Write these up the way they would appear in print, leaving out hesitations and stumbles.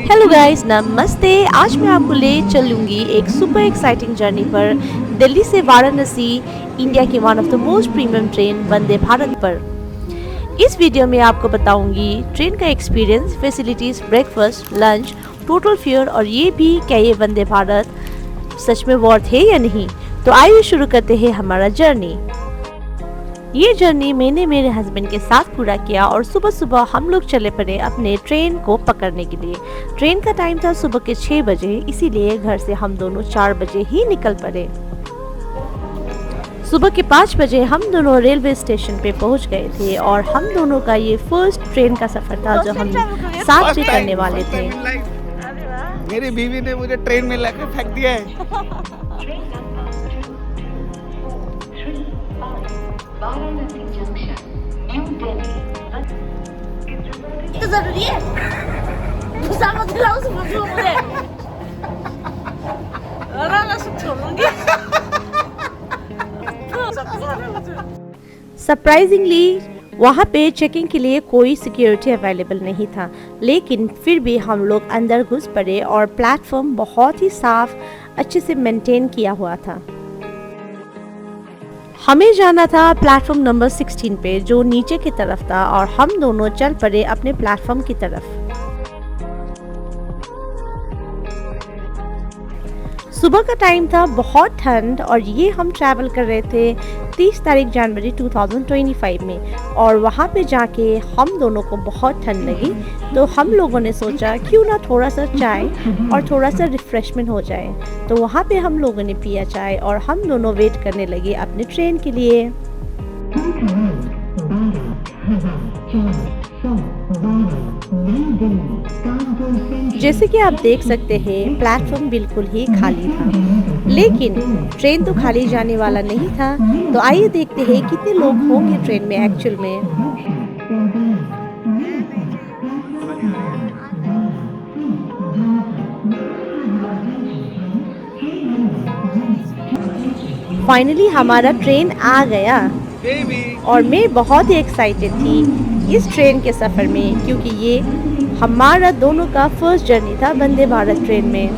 Hello guys, नमस्ते। आज मैं आपको ले चलूँगी एक सुपर एक्साइटिंग जर्नी पर दिल्ली से वाराणसी, इंडिया की one of the most premium train Vande Bharat पर। इस वीडियो में आपको बताऊंगी ट्रेन का experience, facilities, breakfast, lunch, total fare और ये भी क्या ये वंदे भारत सच में वर्थ है या नहीं। तो आइए शुरू करते हैं हमारा जर्नी। ये जर्नी मैंने मेरे हस्बैंड के साथ पूरा किया और सुबह सुबह हम लोग चले पड़े अपने ट्रेन को पकड़ने के लिए। ट्रेन का टाइम था सुबह के 6 बजे, इसीलिए घर से हम दोनों 4 बजे ही निकल पड़े। सुबह के 5 बजे हम दोनों रेलवे स्टेशन पे पहुंच गए थे और हम दोनों का ये फर्स्ट ट्रेन का सफर था जो हम साथ में करने वाले थे। मेरी बीवी ने मुझे ट्रेन में लाके फेंक दिया है। तो जरूरी है मत दिलाओ मुझे सरप्राइजिंगली वहाँ पे चेकिंग के लिए कोई सिक्योरिटी अवेलेबल नहीं था, लेकिन फिर भी हम लोग अंदर घुस पड़े और प्लेटफॉर्म बहुत ही साफ अच्छे से मेंटेन किया हुआ था। हमें जाना था प्लेटफॉर्म नंबर 16 पे जो नीचे की तरफ था और हम दोनों चल पड़े अपने प्लेटफॉर्म की तरफ। सुबह का टाइम था, बहुत ठंड, और ये हम ट्रैवल कर रहे थे 30 तारीख जनवरी 2025 में। और वहाँ पे जाके हम दोनों को बहुत ठंड लगी, तो हम लोगों ने सोचा क्यों ना थोड़ा सा चाय और थोड़ा सा रिफ्रेशमेंट हो जाए। तो वहाँ पे हम लोगों ने पिया चाय और हम दोनों वेट करने लगे अपने ट्रेन के लिए। जैसे कि आप देख सकते हैं प्लेटफॉर्म बिल्कुल ही खाली था, लेकिन ट्रेन तो खाली जाने वाला नहीं था। तो आइए देखते हैं कितने लोग होंगे ट्रेन में एक्चुअल में। फाइनली हमारा ट्रेन आ गया और मैं बहुत ही एक्साइटेड थी इस ट्रेन के सफ़र में, क्योंकि ये हमारा दोनों का फर्स्ट जर्नी था वंदे भारत ट्रेन में।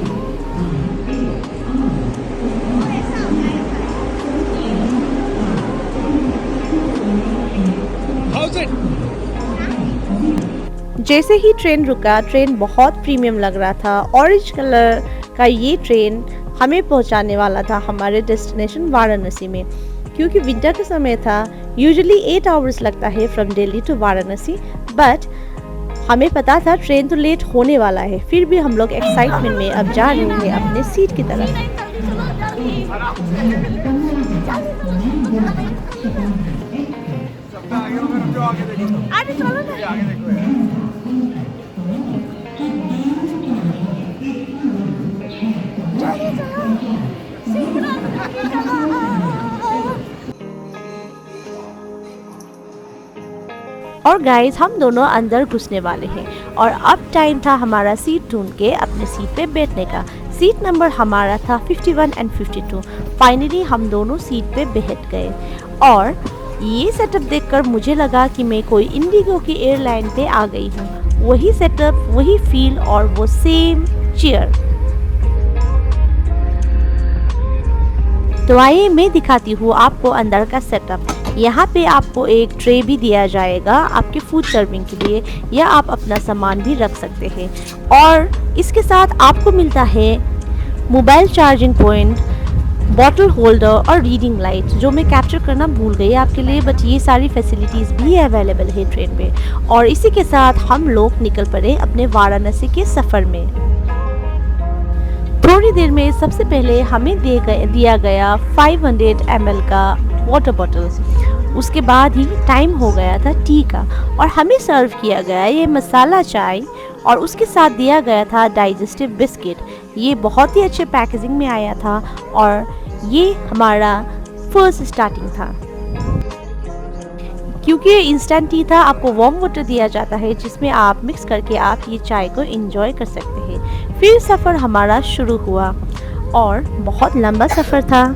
जैसे ही ट्रेन रुका, ट्रेन बहुत प्रीमियम लग रहा था। ऑरेंज कलर का ये ट्रेन हमें पहुंचाने वाला था हमारे डेस्टिनेशन वाराणसी में, क्योंकि विंटर का समय था। यूजुअली 8 आवर्स लगता है from Delhi to Varanasi, but हमें पता था ट्रेन तो लेट होने वाला है। फिर भी हम लोग एक्साइटमेंट में अब जा रहे हैं अपने सीट की तरफ। और गाइस, हम दोनों अंदर घुसने वाले हैं और अब टाइम था हमारा सीट ढूंढ के अपने सीट पे बैठने का। सीट नंबर हमारा था 51 एंड 52। फाइनली हम दोनों सीट पे बैठ गए और ये सेटअप देखकर मुझे लगा कि मैं कोई इंडिगो की एयरलाइन पे आ गई हूँ। वही सेटअप, वही फील और वो सेम चेयर। तो आइए मैं दिखाती हूँ आपको अंदर का सेटअप। यहाँ पे आपको एक ट्रे भी दिया जाएगा आपके फूड सर्विंग के लिए, या आप अपना सामान भी रख सकते हैं। और इसके साथ आपको मिलता है mobile charging point, bottle holder और रीडिंग लाइट, जो मैं कैप्चर करना भूल गई आपके लिए, बट ये सारी फैसिलिटीज़ भी अवेलेबल है ट्रेन पे। और इसी के साथ हम लोग निकल पड़े अपने वाराणसी के सफ़र में। थोड़ी देर में सबसे पहले हमें दिया गया 500 ml का वाटर बॉटल। उसके बाद ही टाइम हो गया था टी का और हमें सर्व किया गया ये मसाला चाय, और उसके साथ दिया गया था डाइजेस्टिव बिस्किट। ये बहुत ही अच्छे पैकेजिंग में आया था और ये हमारा फर्स्ट स्टार्टिंग था। क्योंकि ये इंस्टेंट टी था, आपको वार्म वाटर दिया जाता है जिसमें आप मिक्स करके आप ये चाय को एंजॉय कर सकते हैं। फिर सफ़र हमारा शुरू हुआ और बहुत लंबा सफ़र था।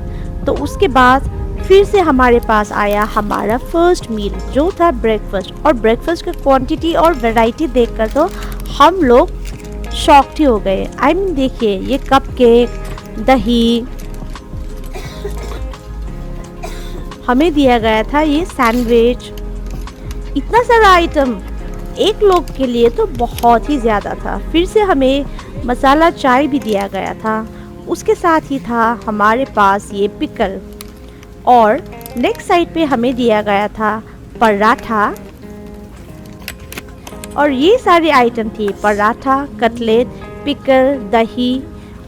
तो उसके बाद फिर से हमारे पास आया हमारा फर्स्ट मील जो था ब्रेकफास्ट, और ब्रेकफास्ट का क्वांटिटी और वैरायटी देखकर तो हम लोग शॉक्ड ही हो गए। आई मीन देखिए, ये कपकेक, दही, हमें दिया गया था ये सैंडविच, इतना सारा आइटम एक लोग के लिए तो बहुत ही ज़्यादा था। फिर से हमें मसाला चाय भी दिया गया था, उसके साथ ही था हमारे पास ये पिकल, और नेक्स्ट साइड पे हमें दिया गया था पराठा, और ये सारे आइटम थे पराठा, कटलेट, पिकल, दही,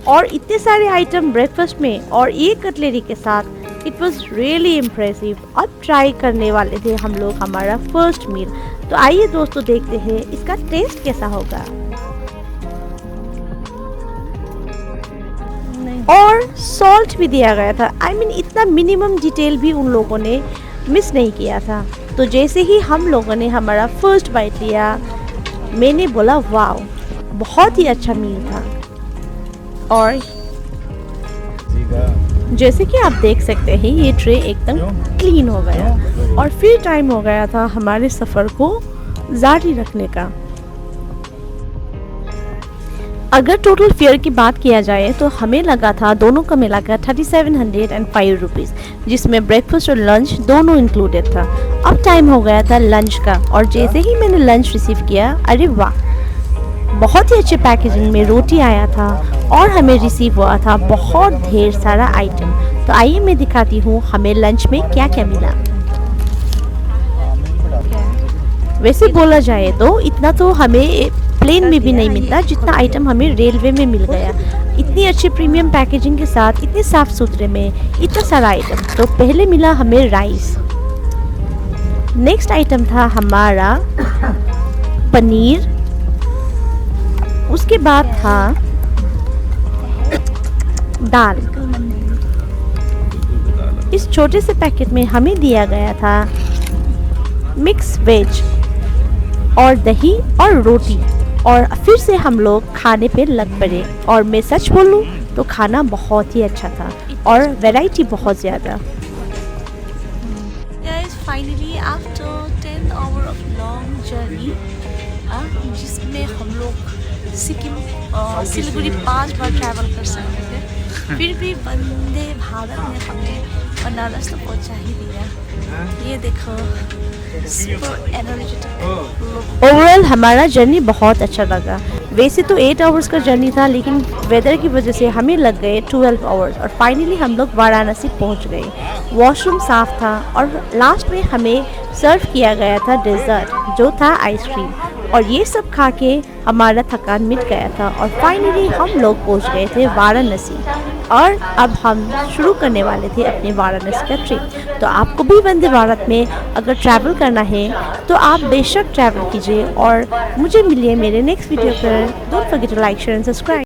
और इतने सारे आइटम ब्रेकफास्ट में और ये कटलेरी के साथ। It was really impressive. अब ट्राई करने वाले थे हम लोग हमारा फर्स्ट मील, तो आइए दोस्तों देखते हैं इसका टेस्ट कैसा होगा। और सॉल्ट भी दिया गया था। आई मीन इतना मिनिमम डिटेल भी उन लोगों ने मिस नहीं किया था। तो जैसे ही हम लोगों ने हमारा फर्स्ट बाइट लिया, मैंने बोला वाओ, बहुत ही अच्छा मील था। और जैसे कि आप देख सकते हैं ये ट्रे एकदम क्लीन हो गया, और फिर टाइम हो गया था हमारे सफ़र को जारी रखने का। अगर टोटल फेयर की बात किया जाए तो हमें लगा था दोनों का मिलाकर 3705 रुपीज़, जिसमें ब्रेकफास्ट और लंच दोनों इंक्लूडेड था। अब टाइम हो गया था लंच का, और जैसे ही मैंने लंच रिसीव किया, अरे वाह, बहुत ही अच्छे पैकेजिंग में रोटी आया था, और हमें रिसीव हुआ था बहुत ढेर सारा आइटम। तो आइए मैं दिखाती हूँ हमें लंच में क्या क्या मिला। वैसे बोला जाए तो इतना तो हमें प्लेन में भी नहीं मिलता जितना आइटम हमें रेलवे में मिल गया। इतनी अच्छी प्रीमियम पैकेजिंग के साथ, इतने साफ सुथरे में इतना सारा आइटम। तो पहले मिला हमें राइस, नेक्स्ट आइटम था हमारा पनीर, उसके बाद था दाल। इस छोटे से पैकेट में हमें दिया गया था मिक्स वेज और दही और रोटी, और फिर से हम लोग खाने पे लग पड़े। और मैं सच बोलूं तो खाना बहुत ही अच्छा था और वैरायटी बहुत ज़्यादा। Guys, finally after 10 hour of long journey, जिसमें हम लोग सिक्किम सिलीगुड़ी 5 बार ट्रैवल कर सकते थे, फिर भी वंदे भारत ने हमें बनारस तो पहुंचा ही दिया। ये देखो, सुपर एनर्जेटिक। ओवरऑल हमारा जर्नी बहुत अच्छा लगा। वैसे तो 8 आवर्स का जर्नी था, लेकिन वेदर की वजह से हमें लग गए 12 आवर्स, और फाइनली हम लोग वाराणसी पहुंच गए। वॉशरूम साफ था, और लास्ट में हमें सर्व किया गया था डेजर्ट, जो था आइसक्रीम, और ये सब खा के हमारा थकान मिट गया था। और फाइनली हम लोग पहुंच गए थे वाराणसी, और अब हम शुरू करने वाले थे अपने वाराणसी का ट्रिप। तो आपको भी वंदे भारत में अगर ट्रैवल करना है तो आप बेशक ट्रैवल कीजिए, और मुझे मिलिए मेरे नेक्स्ट वीडियो पर। Don't forget to like, share and subscribe.